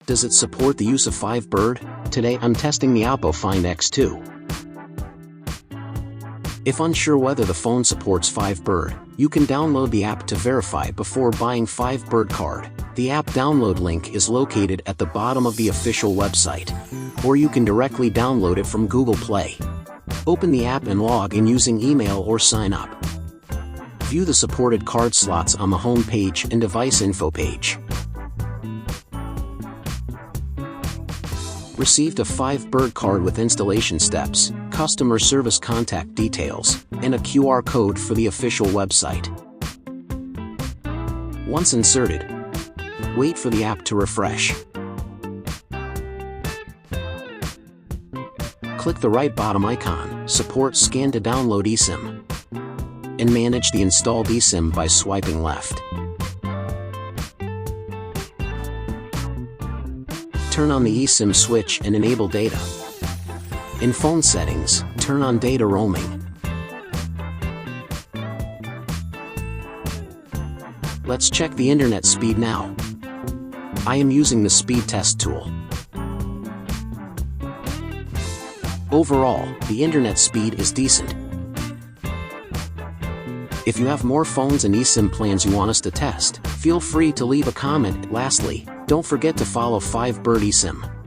Does it support the use of Firebird? Today I'm testing the OPPO Find X2. If unsure whether the phone supports Firebird, you can download the app to verify before buying Firebird card. The app download link is located at the bottom of the official website, or you can directly download it from Google Play. Open the app and log in using email or sign up. View the supported card slots on the home page and device info page. Received a Firebird card with installation steps, customer service contact details, and a QR code for the official website. Once inserted, wait for the app to refresh. Click the right bottom icon, Support Scan to download eSIM, and manage the installed eSIM by swiping left. Turn on the eSIM switch and enable data. In phone settings, turn on data roaming. Let's check the internet speed now. I am using the speed test tool. Overall, the internet speed is decent. If you have more phones and eSIM plans you want us to test, feel free to leave a comment. Lastly, don't forget to follow Firebird eSIM.